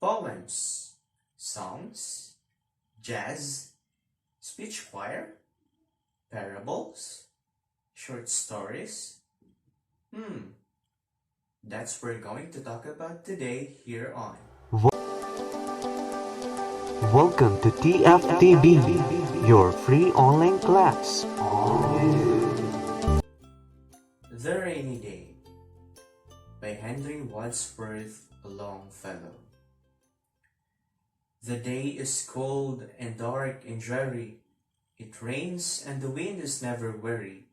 Poems, songs, jazz, speech choir, parables, short stories. That's what we're going to talk about today here on. Welcome to TFTB, your free online class. The Rainy Day by Henry Wadsworth Longfellow. The day is cold and dark and dreary. It rains and the wind is never weary.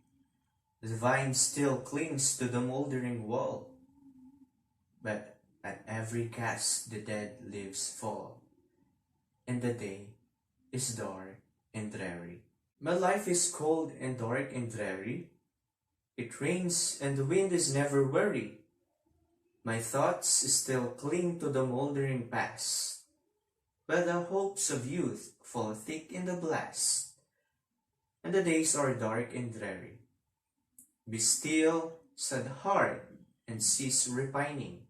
The vine still clings to the moldering wall, but at every cast the dead leaves fall, and the day is dark and dreary. My life is cold and dark and dreary. It rains and the wind is never weary. My thoughts still cling to the moldering past, but the hopes of youth fall thick in the blast, and the days are dark and dreary. Be still, sad heart, and cease repining.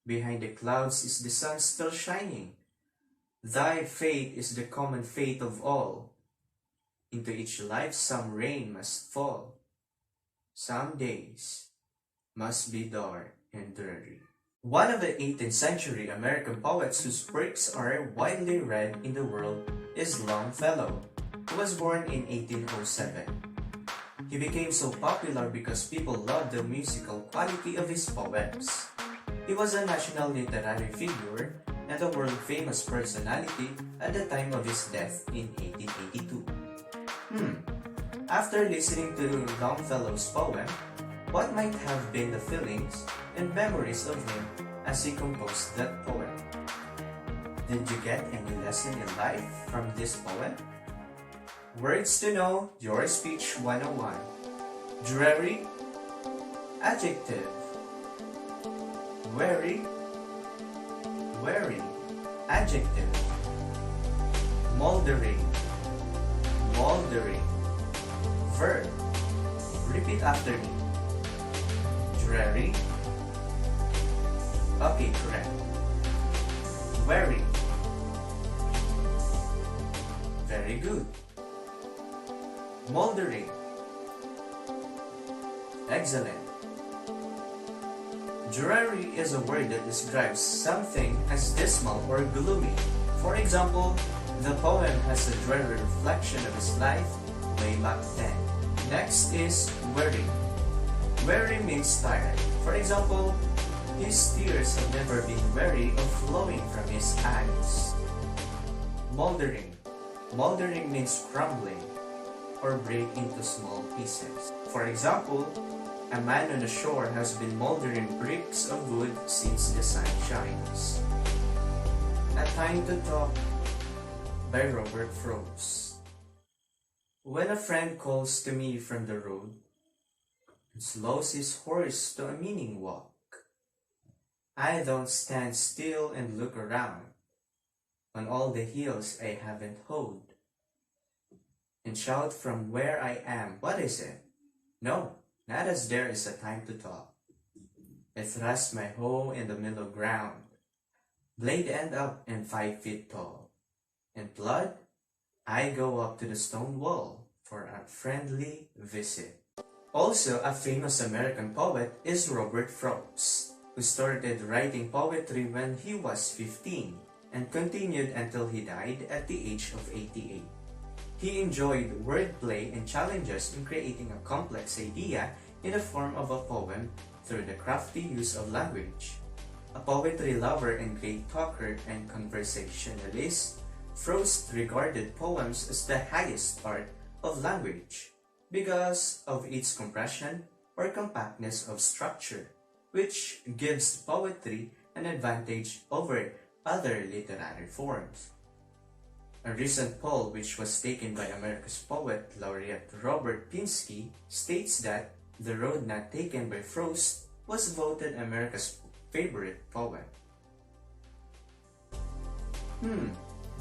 Behind the clouds is the sun still shining. Thy fate is the common fate of all. Into each life some rain must fall. Some days must be dark and dreary. One of the 18th century American poets whose works are widely read in the world is Longfellow, who was born in 1807. He became so popular because people loved the musical quality of his poems. He was a national literary figure and a world-famous personality at the time of his death in 1882. After listening to Longfellow's poem, what might have been the feelings and memories of him as he composed that poem? Did you get any lesson in life from this poem? Words to know, your speech 101. Dreary, adjective. Weary, adjective. Moldering, verb. Repeat after me. Dreary. Okay, correct. Weary. Very good. Moldering. Excellent. Dreary is a word that describes something as dismal or gloomy. For example, the poem has a dreary reflection of his life way back then. Next is weary. Weary means tired. For example, his tears have never been weary of flowing from his eyes. Moldering. Moldering means crumbling or break into small pieces. For example, a man on the shore has been moldering bricks of wood since the sun shines. A Time to Talk by Robert Frost. When a friend calls to me from the road and slows his horse to a meaning walk, I don't stand still and look around on all the hills I haven't hoed and shout from where I am, what is it? No, not as there is a time to talk. I thrust my hoe in the middle ground, blade end up and 5 feet tall, and blood, I go up to the stone wall for a friendly visit. Also, a famous American poet is Robert Frost, who started writing poetry when he was 15 and continued until he died at the age of 88. He enjoyed wordplay and challenges in creating a complex idea in the form of a poem through the crafty use of language. A poetry lover and great talker and conversationalist, Frost regarded poems as the highest art of language because of its compression or compactness of structure, which gives poetry an advantage over other literary forms. A recent poll which was taken by America's Poet Laureate Robert Pinsky states that The Road Not Taken by Frost was voted America's favorite poem.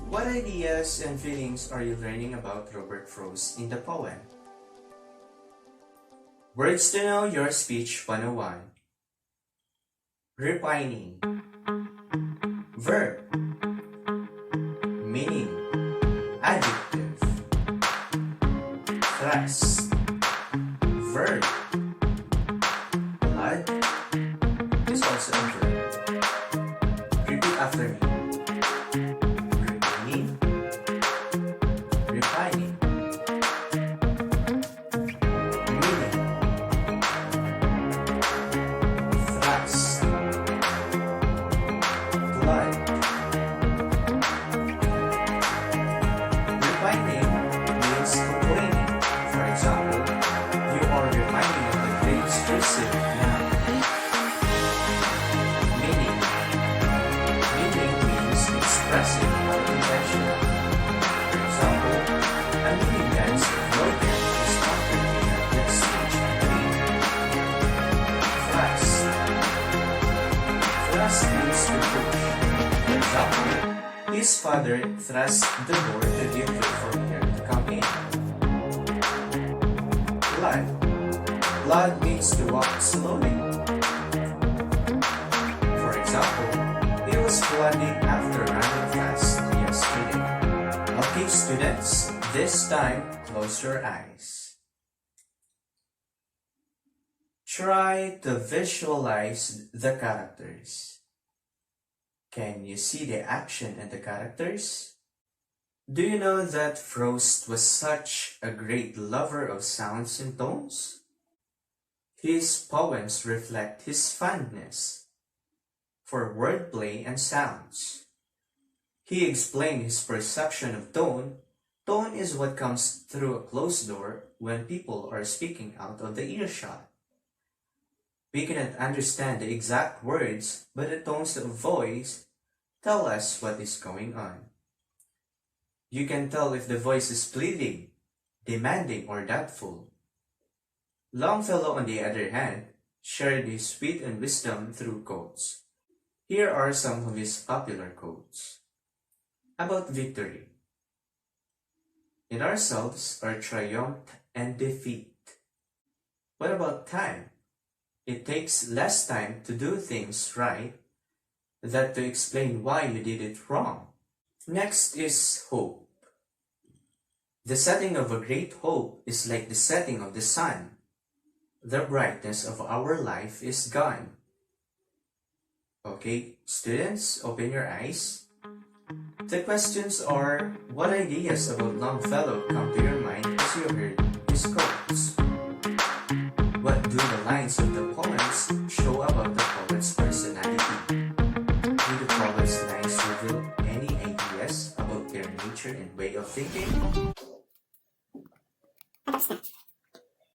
What ideas and feelings are you learning about Robert Frost in the poem? Words to know, your speech 101. Repining. Verb. Meaning. Adjective. Thrust. Verb. Blood is also a verb. Repeat after me. Remaining. Refining. Meaning. Thrust. Blood. Refining means complaining. For example, you are reminding of the grapes received now. Meaning. Meaning means expressing or intentional. For example, a meaning dance slogan is not repeated with speech and thrust. Thrust means to push. For example, his father thrust the door to give way for Peter to come in. Blood. Blood means to walk slowly. For example, he was blooding after running fast yesterday. Okay, students, this time close your eyes. Try to visualize the characters. Can you see the action and the characters? Do you know that Frost was such a great lover of sounds and tones? His poems reflect his fondness for wordplay and sounds. He explained his perception of tone. Tone is what comes through a closed door when people are speaking out of the earshot. We cannot understand the exact words, but the tones of voice tell us what is going on. You can tell if the voice is pleading, demanding, or doubtful. Longfellow, on the other hand, shared his wit and wisdom through quotes. Here are some of his popular quotes. About victory. In ourselves are triumph and defeat. What about time? It takes less time to do things right than to explain why you did it wrong. Next is hope. The setting of a great hope is like the setting of the sun. The brightness of our life is gone. Okay, students, open your eyes. The questions are, what ideas about Longfellow come to your mind as you heard his quotes? What do the lines of the poems show about the poet's personality? Do the poet's lines reveal any ideas about their nature and way of thinking?